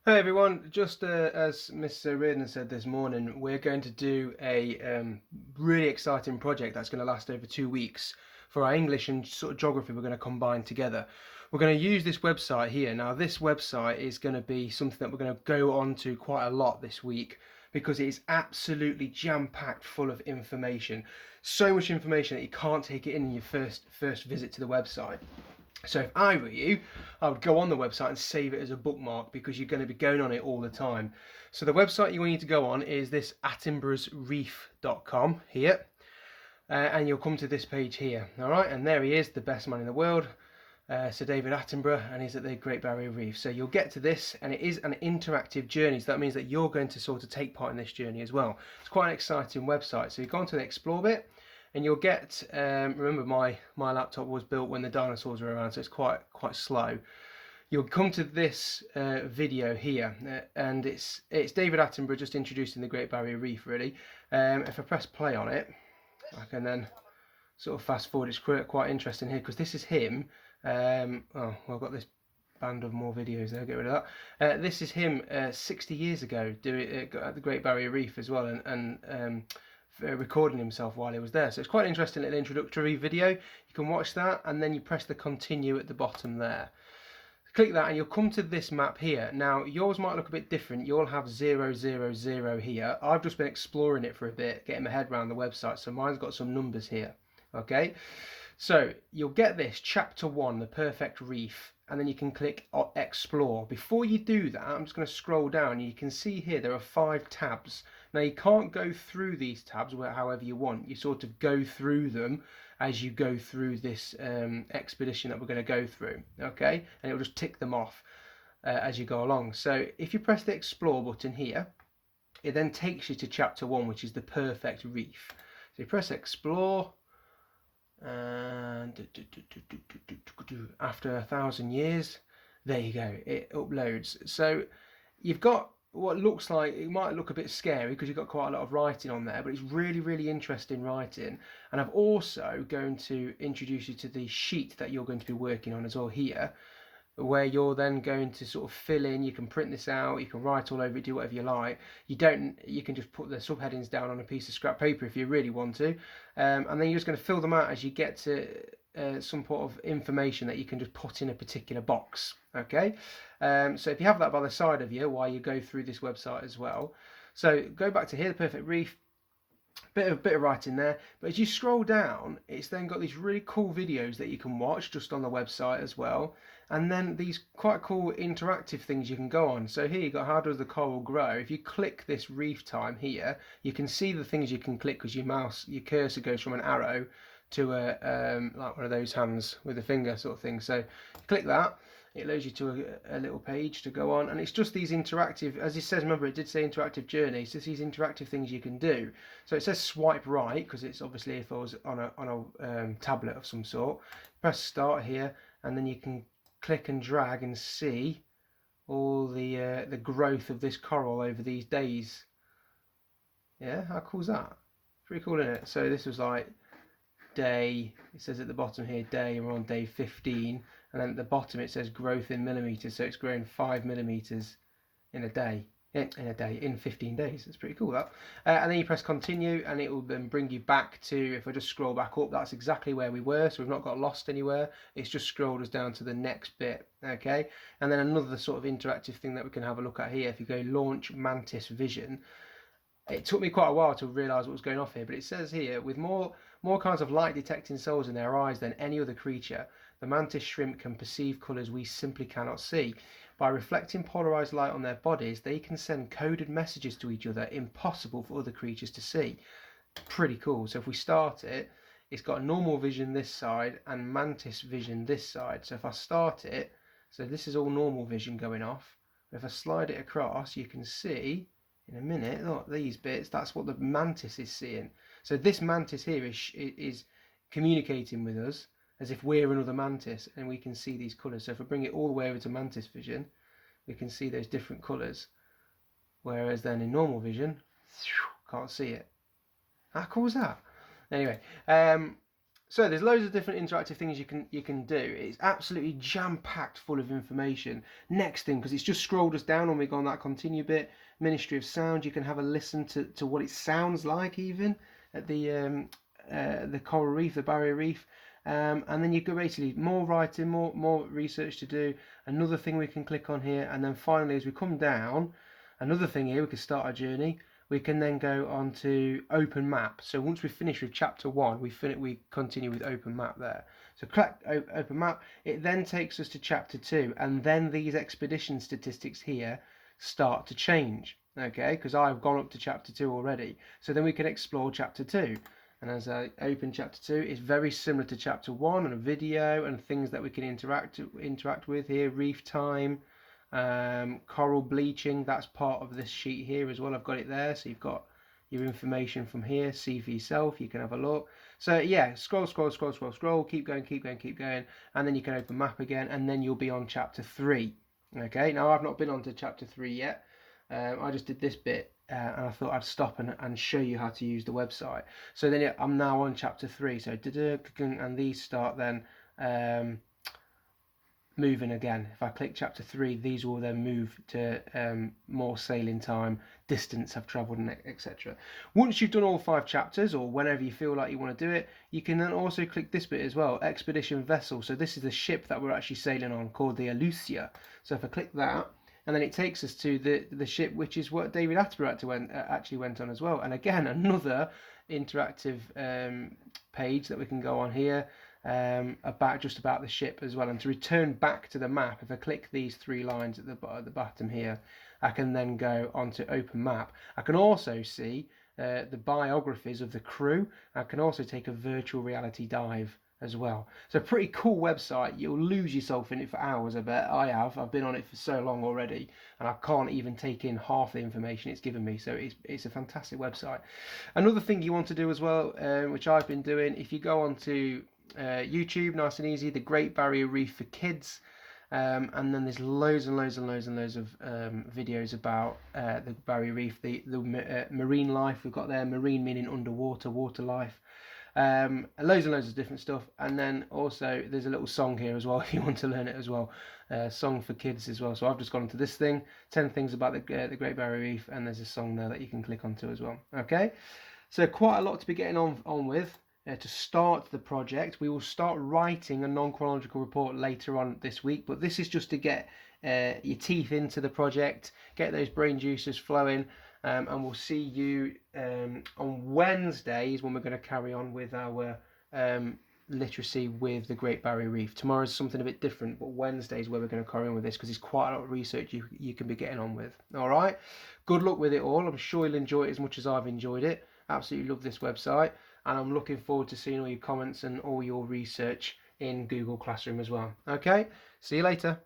Hey everyone, just as Mr. Reardon said this morning, we're going to do a really exciting project that's going to last over 2 weeks. For our English and sort of geography, we're going to combine together. We're going to use this website here. Now, this website is going to be something that we're going to go on to quite a lot this week because it is absolutely jam-packed full of information. So much information that you can't take it in your first visit to the website. So if I were you, I would go on the website and save it as a bookmark because you're going to be going on it all the time. So the website you need to go on is this attenboroughreef.com here. And you'll come to this page here. All right, and there he is, the best man in the world, Sir David Attenborough, and he's at the Great Barrier Reef. So you'll get to this, and it is an interactive journey. So that means that you're going to sort of take part in this journey as well. It's quite an exciting website. So you go on to the Explore bit, and you'll get. Remember, my laptop was built when the dinosaurs were around, so it's quite slow. You'll come to this video here, and it's David Attenborough just introducing the Great Barrier Reef. Really, if I press play on it, I can then sort of fast forward. It's quite interesting here because this is him. Oh, well, I've got this band of more videos there. Get rid of that. This is him 60 years ago doing at the Great Barrier Reef as well, and recording himself while he was there. So it's quite an interesting little introductory video. You can watch that, and then you press the continue at the bottom there. Click that and you'll come to this map here. Now yours might look a bit different. You'll have 000 here. I've just been exploring it for a bit, getting my head around the website, so mine's got some numbers here. Okay, so you'll get this chapter 1, the Perfect Reef, and then you can click explore. Before you do that, I'm just going to scroll down. You can see here there are 5 tabs. Now you can't go through these tabs however you want. You sort of go through them as you go through this expedition that we're going to go through. Okay, and it will just tick them off as you go along. So if you press the explore button here, it then takes you to chapter 1, which is the Perfect Reef. So you press explore, and after 1,000 years, there you go, it uploads. So you've got what looks like, it might look a bit scary because you've got quite a lot of writing on there, but it's really interesting writing. And I'm also going to introduce you to the sheet that you're going to be working on as well here, where you're then going to sort of fill in. You can print this out, you can write all over it, do whatever you like. You can just put the subheadings down on a piece of scrap paper if you really want to, and then you're just going to fill them out as you get to some sort of information that you can just put in a particular box. Okay, so if you have that by the side of you while you go through this website as well. So go back to here, the Perfect Reef. Bit of writing there, but as you scroll down, it's then got these really cool videos that you can watch just on the website as well, and then these quite cool interactive things you can go on. So here you got how does the coral grow. If you click this reef time here, you can see the things you can click because your cursor goes from an arrow to a like one of those hands with a finger sort of thing. So click that, it allows you to a little page to go on, and it's just these interactive, as it says, remember it did say interactive journey, it's just these interactive things you can do. So it says swipe right because it's obviously if I was on a tablet of some sort. Press start here, and then you can click and drag and see all the growth of this coral over these days. Yeah, how cool is that? Pretty cool, isn't it? So this was like day, it says at the bottom here day, and we're on day 15, and then at the bottom it says growth in millimeters, so it's growing 5 millimeters in a day, in 15 days. It's pretty cool, that. And then you press continue, and it will then bring you back to, if I just scroll back up, that's exactly where we were, so we've not got lost anywhere. It's just scrolled us down to the next bit. Okay, and then another sort of interactive thing that we can have a look at here, if you go launch Mantis Vision. It took me quite a while to realise what was going off here, but it says here, with more kinds of light detecting cells in their eyes than any other creature, the mantis shrimp can perceive colours we simply cannot see. By reflecting polarised light on their bodies, they can send coded messages to each other impossible for other creatures to see. Pretty cool. So if we start it, it's got normal vision this side and mantis vision this side. So if I start it, so this is all normal vision going off. If I slide it across, you can see in a minute, look, these bits, that's what the mantis is seeing. So this mantis here is communicating with us as if we're another mantis, and we can see these colours. So if I bring it all the way over to mantis vision, we can see those different colours. Whereas then in normal vision, can't see it. How cool is that? Anyway, So there's loads of different interactive things you can do. It's absolutely jam packed full of information. Next thing, because it's just scrolled us down when we go on that continue bit, Ministry of Sound. You can have a listen to what it sounds like even at the coral reef, the barrier reef. And then you go basically more writing, more research to do. Another thing we can click on here, and then finally as we come down, another thing here we can start our journey. We can then go on to open map. So once we finish with chapter 1, we continue with open map there. So click open map. It then takes us to chapter 2, and then these expedition statistics here start to change. Okay, because I've gone up to chapter 2 already. So then we can explore chapter 2. And as I open chapter 2, it's very similar to chapter 1 and a video and things that we can interact with here. Reef time, coral bleaching, that's part of this sheet here as well. I've got it there, so you've got your information from here. See for yourself, you can have a look. So yeah, scroll, keep going, and then you can open map again, and then you'll be on chapter 3. Okay, now I've not been on to chapter 3 yet. I just did this bit, and I thought I'd stop and show you how to use the website. So then I'm now on chapter 3. So and these start then moving again. If I click chapter 3, these will then move to more sailing time, distance I've travelled, and etc. Once you've done all 5 chapters, or whenever you feel like you want to do it, you can then also click this bit as well, expedition vessel. So this is the ship that we're actually sailing on, called the Alucia. So if I click that, and then it takes us to the ship, which is what David Attenborough actually went on as well. And again, another interactive page that we can go on here, about the ship as well. And to return back to the map, if I click these 3 lines at the bottom here, I can then go onto open map. I can also see the biographies of the crew. I can also take a virtual reality dive as well. So pretty cool website. You'll lose yourself in it for hours, I bet. I've been on it for so long already, and I can't even take in half the information it's given me. So it's a fantastic website. Another thing you want to do as well, which I've been doing, if you go on to YouTube, nice and easy, the Great Barrier Reef for Kids, and then there's loads of videos about the Barrier Reef, the marine life we've got there. Marine meaning underwater, water life. Loads of different stuff, and then also there's a little song here as well if you want to learn it as well, song for kids as well. So I've just gone into this thing, 10 things about the Great Barrier Reef, and there's a song there that you can click onto as well. Okay, so quite a lot to be getting on with. To start the project, we will start writing a non-chronological report later on this week, but this is just to get your teeth into the project, get those brain juices flowing, and we'll see you on Wednesdays when we're going to carry on with our literacy with the Great Barrier Reef. Tomorrow's something a bit different, but Wednesday's where we're going to carry on with this, because it's quite a lot of research you can be getting on with. All right, good luck with it all. I'm sure you'll enjoy it as much as I've enjoyed it. Absolutely love this website, and I'm looking forward to seeing all your comments and all your research in Google Classroom as well. Okay, see you later.